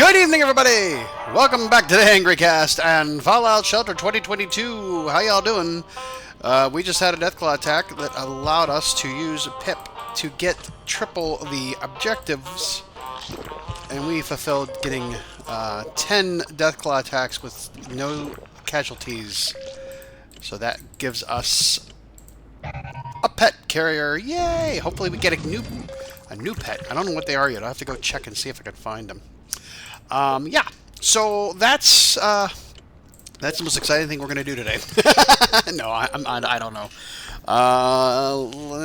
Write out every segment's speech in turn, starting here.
Good evening, everybody! Welcome back to the Angry Cast and Fallout Shelter 2022. How y'all doing? We just had a Deathclaw attack that allowed us to use Pip to get triple the objectives, and we fulfilled getting 10 Deathclaw attacks with no casualties. So that gives us a pet carrier. Yay! Hopefully we get a new pet. I don't know what they are yet. I'll have to go check and see if I can find them. Yeah, so that's the most exciting thing we're going to do today. No, I don't know.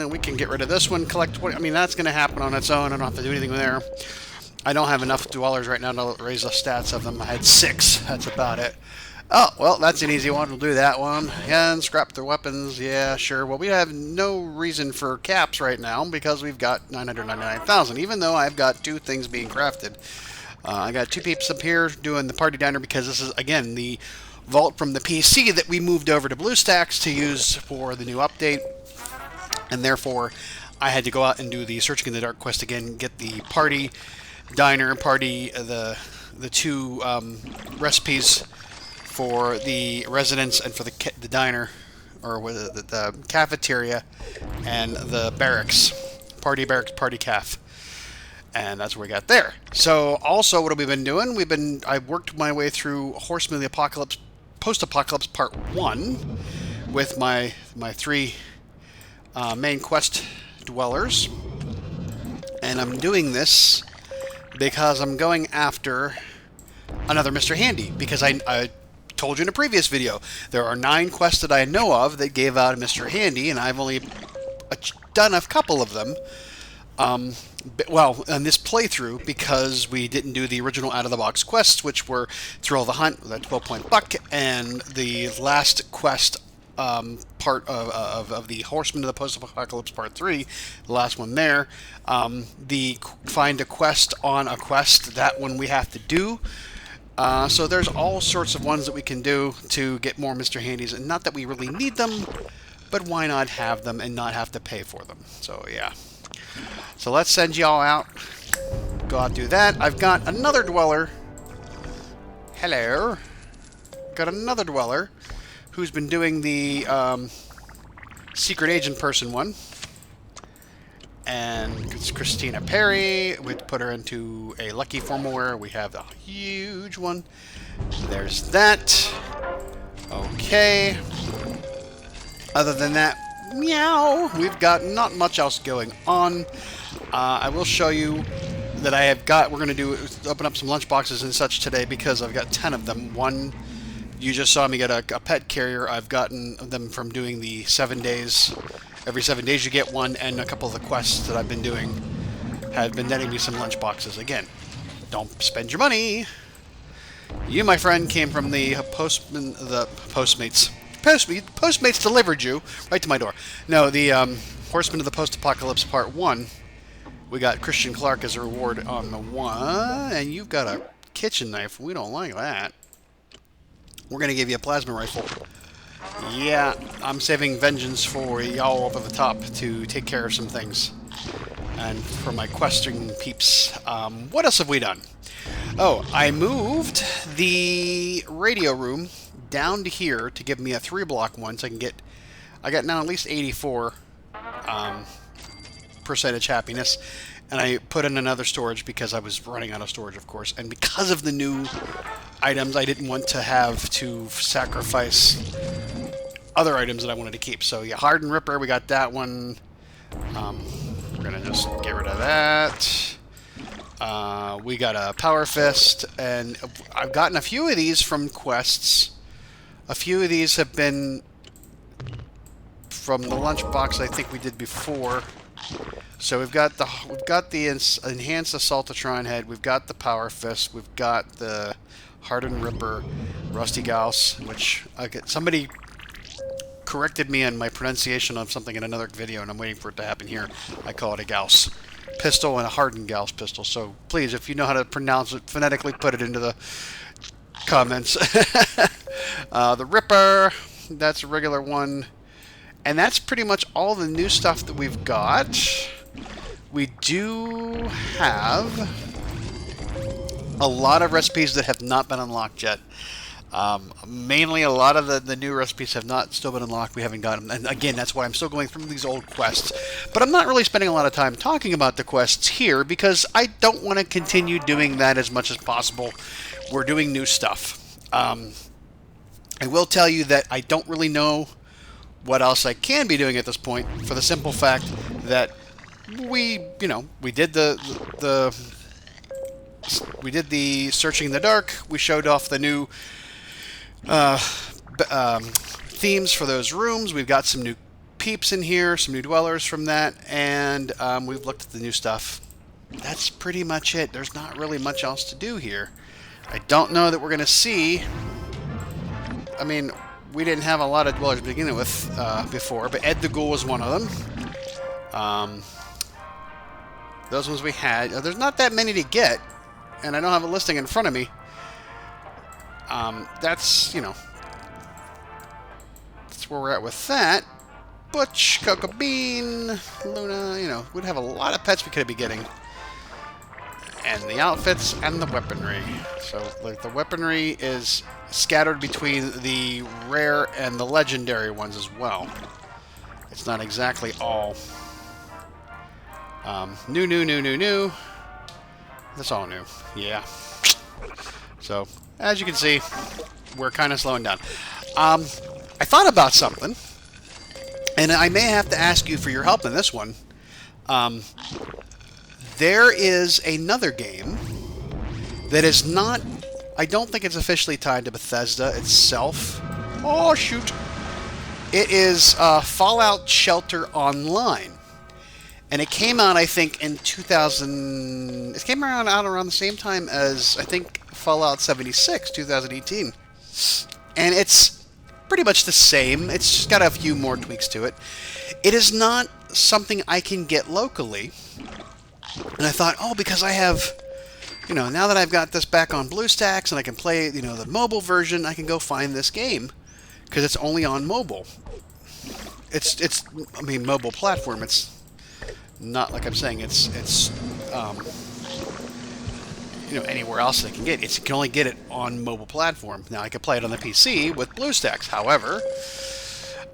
We can get rid of this one, collect 20. I mean, that's going to happen on its own. I don't have to do anything there. I don't have enough dwellers right now to raise the stats of them. I had 6. That's about it. Oh, well, that's an easy one. We'll do that one. And scrap the weapons. Yeah, sure. Well, we have no reason for caps right now because we've got 999,000, even though I've got 2 things being crafted. I got 2 peeps up here doing the party diner because this is, again, the vault from the PC that we moved over to BlueStacks to use for the new update. And therefore, I had to go out and do the Searching in the Dark quest again, get the party diner, the 2 recipes for the residence and for the diner, or the cafeteria, and the barracks. Party barracks, party caf. And that's what we got there. So, also, what have we been doing? I worked my way through Horsemen of the Apocalypse, Post-Apocalypse Part 1 with my 3 main quest dwellers. And I'm doing this because I'm going after another Mr. Handy. Because I told you in a previous video, there are 9 quests that I know of that gave out a Mr. Handy, and I've only done a couple of them. Well, on this playthrough, because we didn't do the original out-of-the-box quests, which were Thrill the Hunt, that 12-point buck, and the last quest part of the Horsemen of the Post-Apocalypse Part 3, the last one there, the find a quest on a quest, that one we have to do. So there's all sorts of ones that we can do to get more Mr. Handies, and not that we really need them, but why not have them and not have to pay for them? So, yeah. So let's send y'all out. Go out and do that. I've got another dweller. Hello. Got another dweller who's been doing the secret agent person one. And it's Christina Perry. We'd put her into a lucky formal where we have a huge one. There's that. Okay. Other than that, meow, we've got not much else going on. I will show you that I have got, we're going to open up some lunchboxes and such today because I've got 10 of them. One, you just saw me get a pet carrier. I've gotten them from doing the 7 days. Every 7 days you get one, and a couple of the quests that I've been doing have been netting me some lunchboxes. Again, don't spend your money. You, my friend, came from the Postmates. Postmates delivered you right to my door. No, the Horsemen of the Post-Apocalypse Part 1. We got Christian Clark as a reward on the one, and you've got a kitchen knife. We don't like that. We're going to give you a plasma rifle. Yeah, I'm saving vengeance for y'all up at the top to take care of some things. And for my questing peeps. What else have we done? Oh, I moved the radio room down to here to give me a 3-block one, so I got now at least 84 percentage happiness, and I put in another storage because I was running out of storage, of course, and because of the new items, I didn't want to have to sacrifice other items that I wanted to keep. So yeah, Hardened Ripper, we got that one. We're gonna just get rid of that. We got a Power Fist, and I've gotten a few of these from quests. A few of these have been from the Lunchbox I think we did before. So we've got the Enhanced Assaultatron Head, we've got the Power Fist, we've got the Hardened Ripper, Rusty Gauss, which somebody corrected me on my pronunciation of something in another video, and I'm waiting for it to happen here. I call it a Gauss pistol and a Hardened Gauss pistol. So please, if you know how to pronounce it phonetically, put it into the comments. The Ripper, that's a regular one. And that's pretty much all the new stuff that we've got. We do have A lot of recipes that have not been unlocked yet. Mainly, a lot of the new recipes have not still been unlocked. We haven't got them, and again, that's why I'm still going through these old quests. But I'm not really spending a lot of time talking about the quests here because I don't want to continue doing that as much as possible. We're doing new stuff. I will tell you that I don't really know what else I can be doing at this point, for the simple fact that we did we did the searching in the dark. We showed off the new themes for those rooms. We've got some new peeps in here, some new dwellers from that, and we've looked at the new stuff. That's pretty much it. There's not really much else to do here. I don't know that we're going to see... I mean, we didn't have a lot of dwellers to begin with before, but Ed the Ghoul was one of them. Those ones we had. There's not that many to get, and I don't have a listing in front of me. That's, that's where we're at with that. Butch, Cocoa Bean, Luna, we'd have a lot of pets we could be getting. And the outfits and the weaponry. So, like, the weaponry is scattered between the rare and the legendary ones as well. It's not exactly all new. That's all new. Yeah. So, as you can see, we're kind of slowing down. I thought about something, and I may have to ask you for your help in this one. There is another game that is not... I don't think it's officially tied to Bethesda itself. Oh, shoot. It is Fallout Shelter Online. And it came out, I think, in 2000... It came out around the same time as, I think, Fallout 76, 2018. And it's pretty much the same. It's just got a few more tweaks to it. It is not something I can get locally. And I thought, oh, because I have, now that I've got this back on BlueStacks and I can play, the mobile version, I can go find this game. Because it's only on mobile. It's mobile platform. It's not like I'm saying it's anywhere else that I can get it. You can only get it on mobile platform. Now, I can play it on the PC with BlueStacks. However,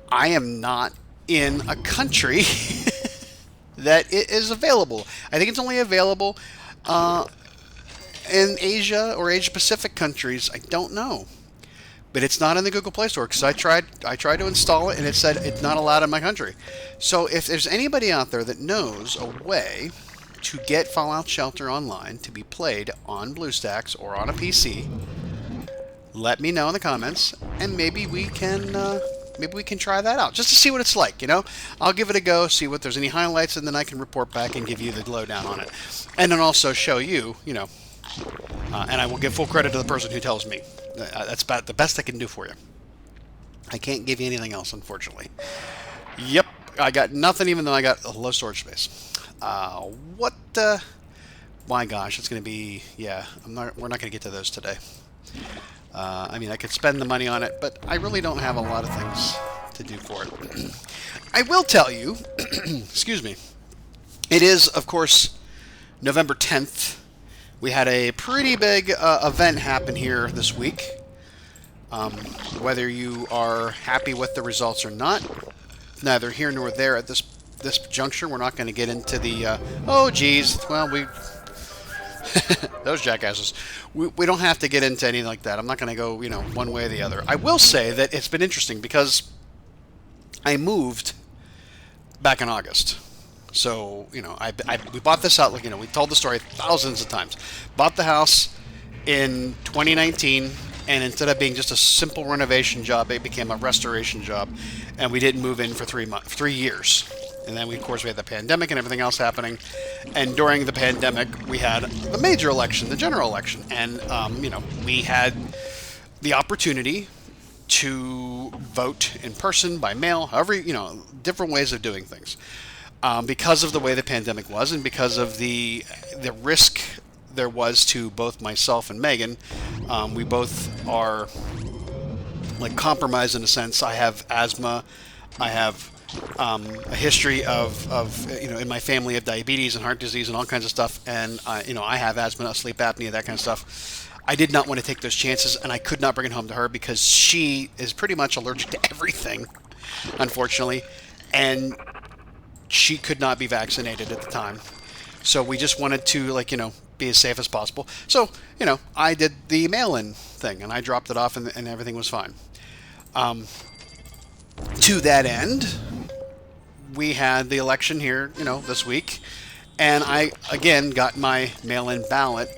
I am not in a country that it is available. I think it's only available in Asia or Asia Pacific countries. I don't know, but it's not in the Google Play Store because I tried to install it and it said it's not allowed in my country. So if there's anybody out there that knows a way to get Fallout Shelter Online to be played on BlueStacks or on a PC, let me know in the comments, and maybe we can try that out just to see what it's like. I'll give it a go, see what there's any highlights, and then I can report back and give you the lowdown on it, and then also show you, and I will give full credit to the person who tells me. That's about the best I can do for you. I can't give you anything else, unfortunately. Yep, I got nothing, even though I got a low storage space. My gosh, it's going to be, yeah, we're not going to get to those today. I could spend the money on it, but I really don't have a lot of things to do for it. I will tell you, excuse me, it is, of course, November 10th. We had a pretty big event happen here this week. Whether you are happy with the results or not, neither here nor there at this juncture. We're not going to get into the, oh, geez, well, those jackasses. We don't have to get into anything like that. I'm not going to go, one way or the other. I will say that it's been interesting because I moved back in August. So, we bought this out, we told the story thousands of times. Bought the house in 2019, and instead of being just a simple renovation job, it became a restoration job, and we didn't move in for 3 years. And then, of course, we had the pandemic and everything else happening. And during the pandemic, we had the major election, the general election. And, we had the opportunity to vote in person, by mail, however, different ways of doing things. Because of the way the pandemic was and because of the risk there was to both myself and Megan, we both are, compromised in a sense. I have asthma. I have a history of in my family of diabetes and heart disease and all kinds of stuff, and I have asthma, sleep apnea, that kind of stuff. I did not want to take those chances, and I could not bring it home to her because she is pretty much allergic to everything, unfortunately, and she could not be vaccinated at the time. So we just wanted to, be as safe as possible. So, I did the mail-in thing, and I dropped it off, and everything was fine. To that end, we had the election here, this week, and I, again, got my mail-in ballot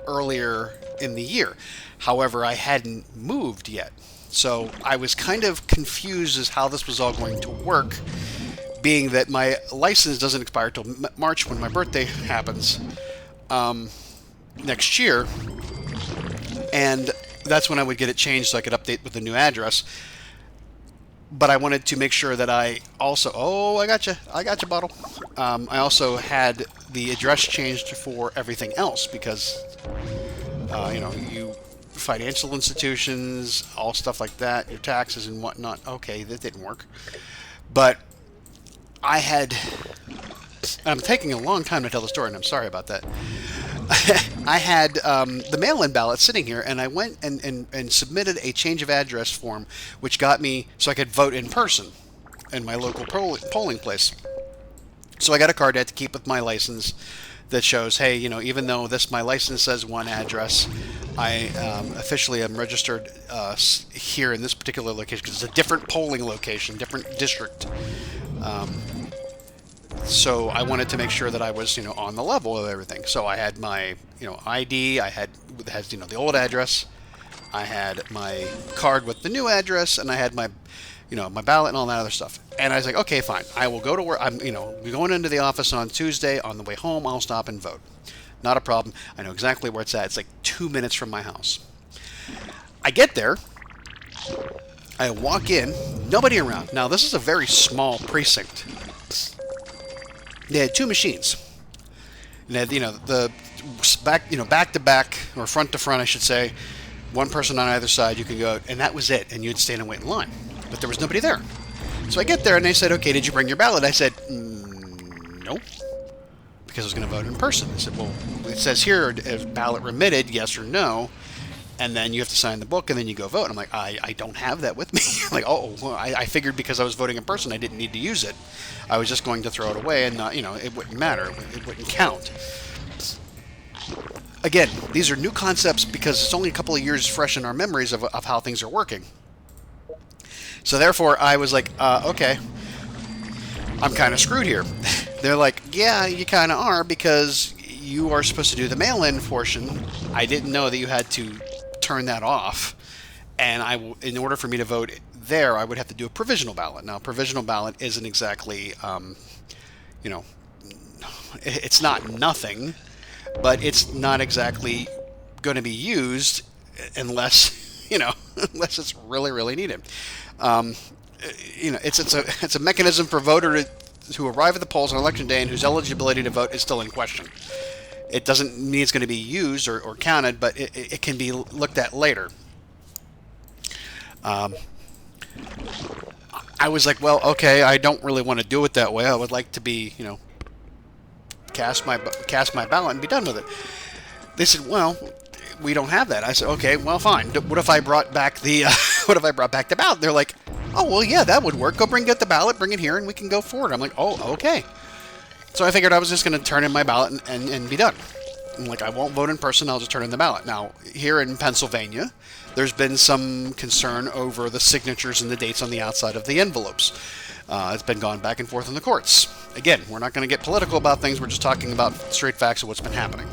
earlier in the year. However, I hadn't moved yet. So I was kind of confused as how this was all going to work, being that my license doesn't expire till March when my birthday happens next year. And that's when I would get it changed so I could update with the new address. But I wanted to make sure that I also... Oh, I got you, bottle. I also had the address changed for everything else because, you financial institutions, all stuff like that, your taxes and whatnot. Okay, that didn't work. But I had... I'm taking a long time to tell the story, and I'm sorry about that. I had the mail-in ballot sitting here, and I went and submitted a change of address form, which got me so I could vote in person in my local polling place. So I got a card I had to keep with my license that shows, hey, even though my license says one address, I officially am registered here in this particular location because it's a different polling location, different district. So I wanted to make sure that I was, on the level of everything. So I had my, ID. I had the old address. I had my card with the new address, and I had my, my ballot and all that other stuff. And I was like, okay, fine. I will go to work. I'm, going into the office on Tuesday. On the way home, I'll stop and vote. Not a problem. I know exactly where it's at. It's like 2 minutes from my house. I get there. I walk in. Nobody around. Now, this is a very small precinct. They had two machines. And they had, the back to back, or front to front, I should say. One person on either side, you could go, and that was it. And you'd stand and wait in line. But there was nobody there. So I get there, and they said, okay, did you bring your ballot? I said, no. Because I was going to vote in person. I said, well, it says here, is ballot remitted, yes or no? And then you have to sign the book, and then you go vote. I'm like, I don't have that with me. I'm like, I figured because I was voting in person, I didn't need to use it. I was just going to throw it away, and not, it wouldn't matter. It wouldn't count. Again, these are new concepts because it's only a couple of years fresh in our memories of how things are working. So therefore, I was like, okay, I'm kind of screwed here. They're like, yeah, you kind of are because you are supposed to do the mail-in portion. I didn't know that you had to turn that off, and in order for me to vote there, I would have to do a provisional ballot. Now, provisional ballot isn't exactly, it's not nothing, but it's not exactly going to be used unless, unless it's really, really needed. It's a mechanism for voter to arrive at the polls on election day and whose eligibility to vote is still in question. It doesn't mean it's going to be used or counted, but it can be looked at later. I was like, well, okay, I don't really want to do it that way. I would like to be, cast my ballot and be done with it. They said, well, we don't have that. I said, okay, well, fine. What if I brought back the ballot? They're like, oh, well, yeah, that would work. Go get the ballot, bring it here, and we can go forward. I'm like, oh, okay. So I figured I was just going to turn in my ballot and be done. I'm like, I won't vote in person. I'll just turn in the ballot. Now, here in Pennsylvania, there's been some concern over the signatures and the dates on the outside of the envelopes. It's been gone back and forth in the courts. Again, we're not going to get political about things. We're just talking about straight facts of what's been happening.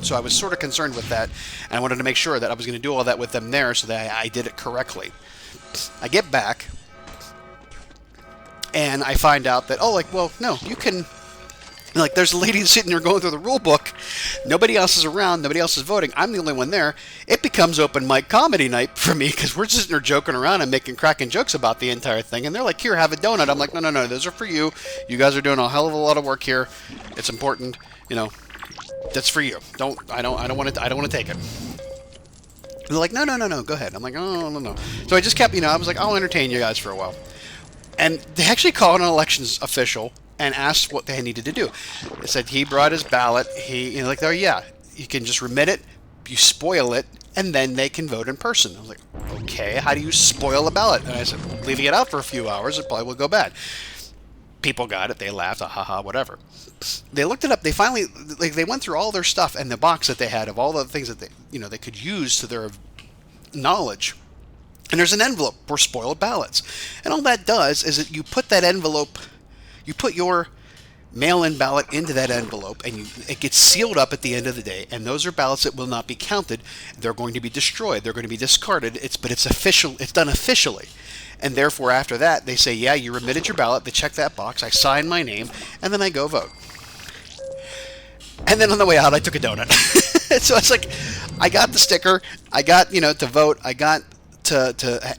So I was sort of concerned with that, and I wanted to make sure that I was going to do all that with them there so that I did it correctly. I get back, and I find out that, no, you can... there's a lady sitting there going through the rule book. Nobody else is around. Nobody else is voting. I'm the only one there. It becomes open mic comedy night for me because we're sitting there joking around and cracking jokes about the entire thing. And they're like, here, have a donut. I'm like, no, those are for you. You guys are doing a hell of a lot of work here. It's important. That's for you. I don't want to take it. They're like, no, go ahead. I'm like, oh, no. So I just kept, I was like, I'll entertain you guys for a while. And they actually called an elections official and asked what they needed to do. They said he brought his ballot. Like, oh yeah, you can just remit it, you spoil it, and then they can vote in person. I was like, okay, how do you spoil a ballot? And I said, leaving it out for a few hours, it probably will go bad. People got it. They laughed, haha, whatever. They looked it up. They finally, like, they went through all their stuff and the box that they had of all the things that they could use to their knowledge. And there's an envelope for spoiled ballots. And all that does is that you put that envelope, you put your mail-in ballot into that envelope, and it gets sealed up at the end of the day. And those are ballots that will not be counted. They're going to be destroyed. They're going to be discarded. But it's official. It's done officially. And therefore, after that, they say, yeah, you remitted your ballot. They check that box. I sign my name, and then I go vote. And then on the way out, I took a donut. So it's like, I got the sticker. I got, to vote. I got to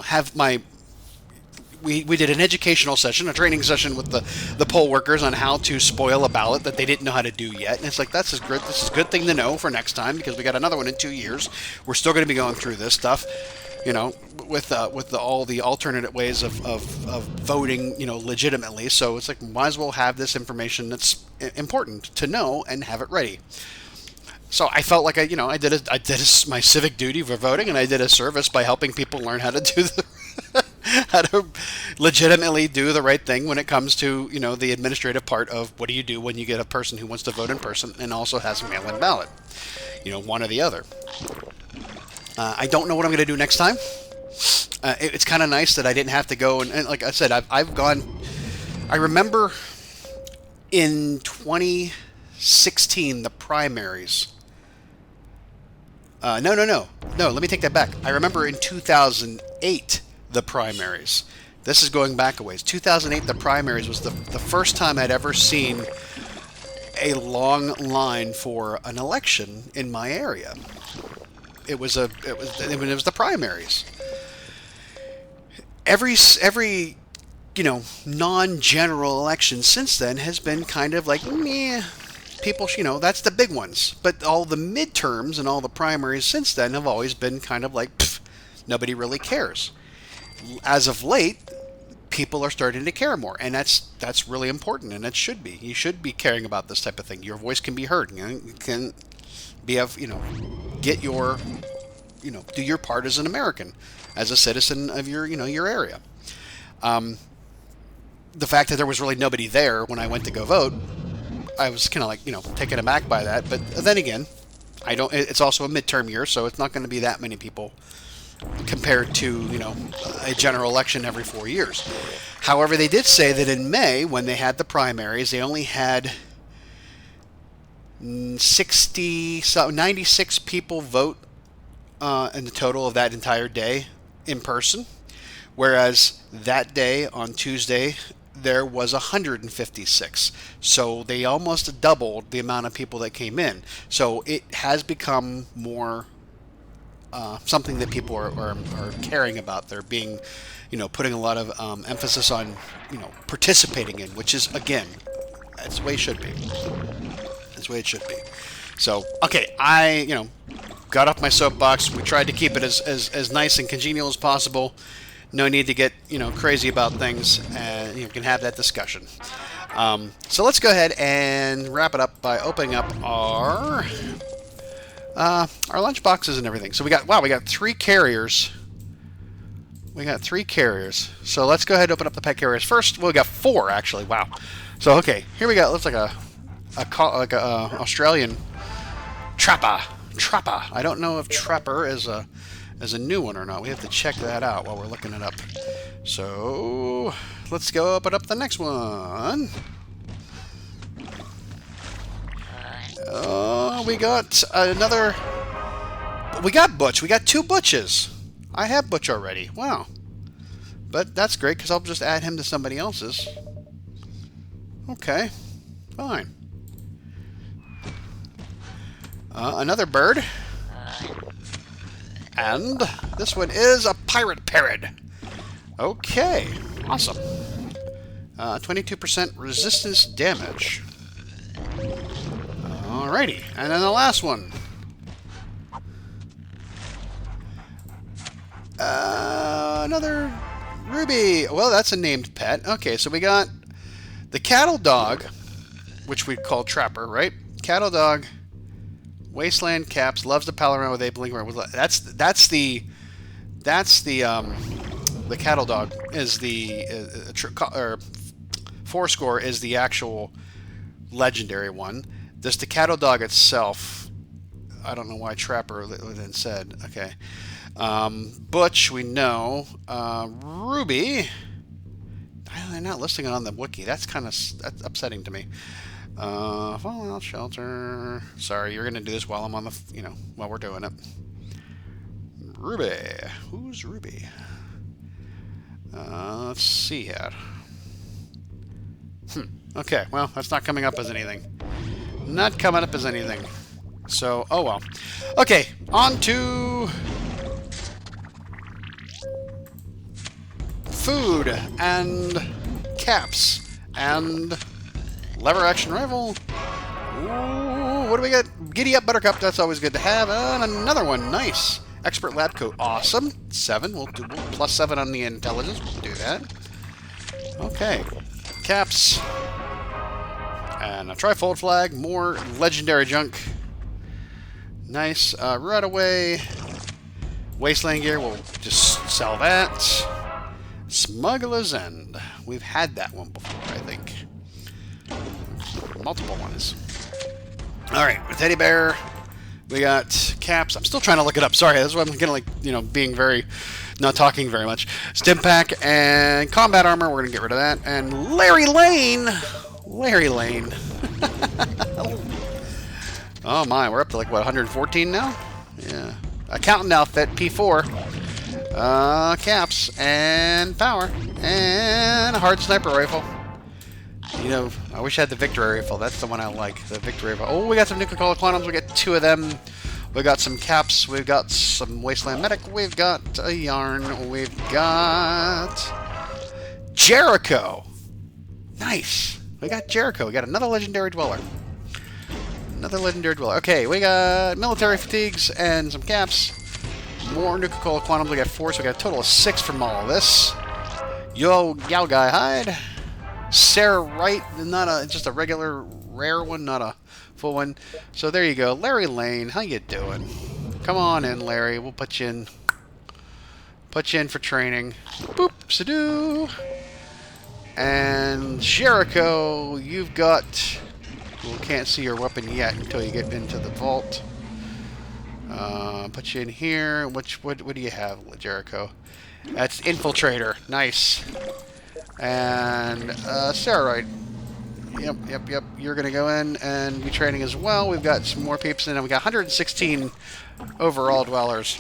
have my... We did an educational session, a training session with the poll workers on how to spoil a ballot that they didn't know how to do yet. And it's like, this is a good thing to know for next time, because we got another one in 2 years. We're still going to be going through this stuff, with all the alternate ways of voting, legitimately. So it's like, might as well have this information that's important to know and have it ready. So I felt like I did my civic duty for voting, and I did a service by helping people learn how to do how to legitimately do the right thing when it comes to, the administrative part of what do you do when you get a person who wants to vote in person and also has a mail-in ballot, one or the other. I don't know what I'm going to do next time. It's kind of nice that I didn't have to go and like I said, I've gone. I remember in 2016 the primaries. No. Let me take that back. I remember in 2008 the primaries. This is going back a ways. 2008 the primaries was the first time I'd ever seen a long line for an election in my area. It was the primaries. Every non-general election since then has been kind of like meh. People, that's the big ones. But all the midterms and all the primaries since then have always been kind of like, pff, nobody really cares. As of late, people are starting to care more, and that's really important, and it should be. You should be caring about this type of thing. Your voice can be heard. You can get your, do your part as an American, as a citizen of your area. The fact that there was really nobody there when I went to go vote, I was kind of like, taken aback by that. But then again, it's also a midterm year, so it's not going to be that many people compared to, a general election every 4 years. However, they did say that in May, when they had the primaries, they only had 96 people vote in the total of that entire day in person, whereas that day on Tuesday there was 156. So they almost doubled the amount of people that came in. So it has become more something that people are caring about. They're being, putting a lot of emphasis on, participating in, which is, again, that's the way it should be. That's the way it should be. So, okay, I, got off my soapbox. We tried to keep it as nice and congenial as possible. No need to get, crazy about things, and you can have that discussion. So let's go ahead and wrap it up by opening up our lunchboxes and everything. So we got 3 carriers. We got 3 carriers. So let's go ahead and open up the pet carriers first. Well, we got 4 actually. Wow. So okay, here we go. It looks like a Australian Trapper. I don't know if Trapper is a new one or not. We have to check that out while we're looking it up. So let's go open up the next one. Oh, we got another. We got Butch. We got 2 Butches. I have Butch already. Wow. But that's great because I'll just add him to somebody else's. Okay. Fine. Another bird. And this one is a pirate parrot. Okay. Awesome. 22% resistance damage. Alrighty. And then the last one. Another Ruby. Well, that's a named pet. Okay, so we got the cattle dog, which we'd call Trapper, right? Cattle dog, wasteland caps, loves to pal around with a blink. That's the cattle dog is the or Fourscore is the actual legendary one. This the cattle dog itself. I don't know why Trapper then said. Okay. Butch, we know. Ruby. They're not listing it on the wiki. That's upsetting to me. Fallout Shelter. Sorry, you're gonna do this while I'm on the, while we're doing it. Ruby. Who's Ruby? Let's see here. Okay, well, that's not coming up as anything. Not coming up as anything. So, oh well. Okay, on to food and caps and lever action rifle. Ooh, what do we got? Giddy up Buttercup. That's always good to have. And another one. Nice. Expert lab coat. Awesome. 7. We'll do +7 on the intelligence. We'll do that. Okay. Caps. And a trifold flag. More legendary junk. Nice. Right away. Wasteland gear. We'll just sell that. Smuggler's End. We've had that one before, I think. Multiple ones. Alright, teddy bear. We got caps. I'm still trying to look it up. Sorry, that's why I'm kind of being not talking very much. Stim pack and combat armor. We're going to get rid of that. And Larry Lane. Larry Lane. Oh my, we're up to 114 now? Yeah. Accountant outfit, P4. Caps and power and a hard sniper rifle. I wish I had the victory rifle. That's the one I like, the victory rifle. Oh, we got some Nuka-Cola quantums. We got 2 of them. We got some caps. We've got some wasteland medic. We've got a yarn. We've got Jericho. Nice. We got Jericho. We got another legendary dweller. Another legendary dweller. Okay, we got military fatigues and some caps. More Nuka-Cola quantums. We got 4, so we got a total of 6 from all of this. Yow guy hide. Sarah Wright, just a regular rare one, not a full one. So there you go. Larry Lane, how you doing? Come on in, Larry. We'll put you in. Put you in for training. Boop, sadoo. And Jericho, you've got. Well, can't see your weapon yet until you get into the vault. Put you in here. What do you have, Jericho? That's Infiltrator. Nice. And Sarah Wright. Yep. You're going to go in and be training as well. We've got some more peeps in, and we got 116 overall dwellers.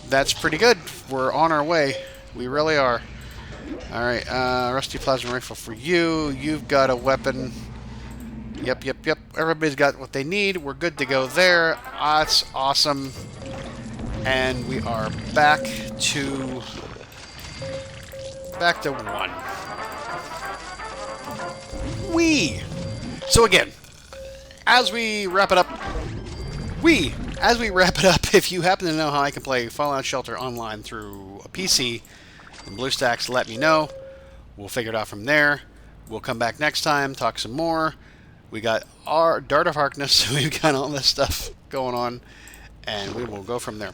That's pretty good. We're on our way. We really are. All right. Rusty plasma rifle for you. You've got a weapon. Yep. Everybody's got what they need. We're good to go there. That's awesome. And we are back to 1. So again, as we wrap it up, if you happen to know how I can play Fallout Shelter online through a PC and BlueStacks, let me know. We'll figure it out from there. We'll come back next time, talk some more. We got our Dart of Harkness. We've got all this stuff going on, and we will go from there.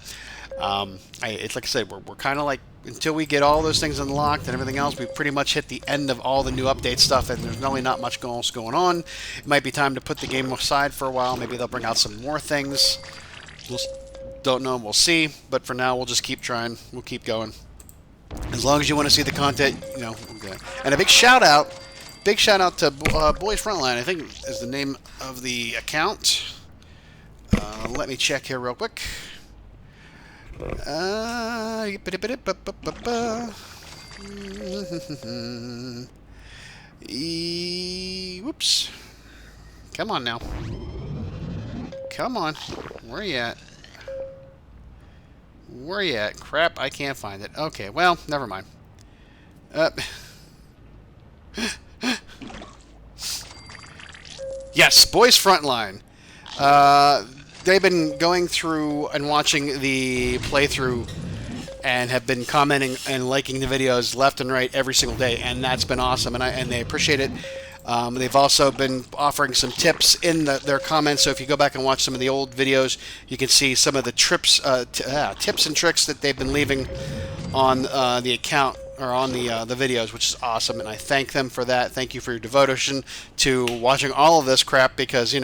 It's like I said, we're kind of like, until we get all those things unlocked and everything else, we've pretty much hit the end of all the new update stuff, and there's really not much else going on. It might be time to put the game aside for a while. Maybe they'll bring out some more things. Don't know. We'll see. But for now, we'll just keep trying. We'll keep going. As long as you want to see the content, okay. And a big shout out to Boys Frontline, I think is the name of the account. Let me check here real quick. Whoops. Come on now. Come on. Where you at? Where you at? Crap, I can't find it. Okay, well, never mind. Yes, Boys Frontline. They've been going through and watching the playthrough and have been commenting and liking the videos left and right every single day, and that's been awesome, and they appreciate it. They've also been offering some tips in their comments, so if you go back and watch some of the old videos, you can see some of the tips and tricks that they've been leaving on the account or on the videos, which is awesome, and I thank them for that. Thank you for your devotion to watching all of this crap, because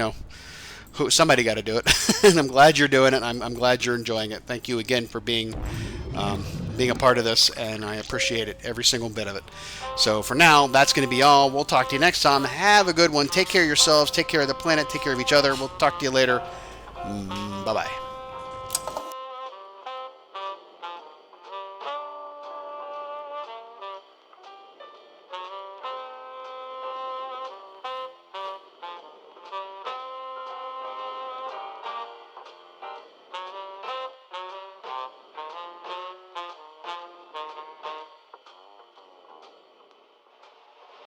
somebody got to do it, and I'm glad you're doing it. I'm glad you're enjoying it. Thank you again for being a part of this, and I appreciate it, every single bit of it. So for now, that's going to be all. We'll talk to you next time. Have a good one. Take care of yourselves. Take care of the planet. Take care of each other. We'll talk to you later. Bye-bye.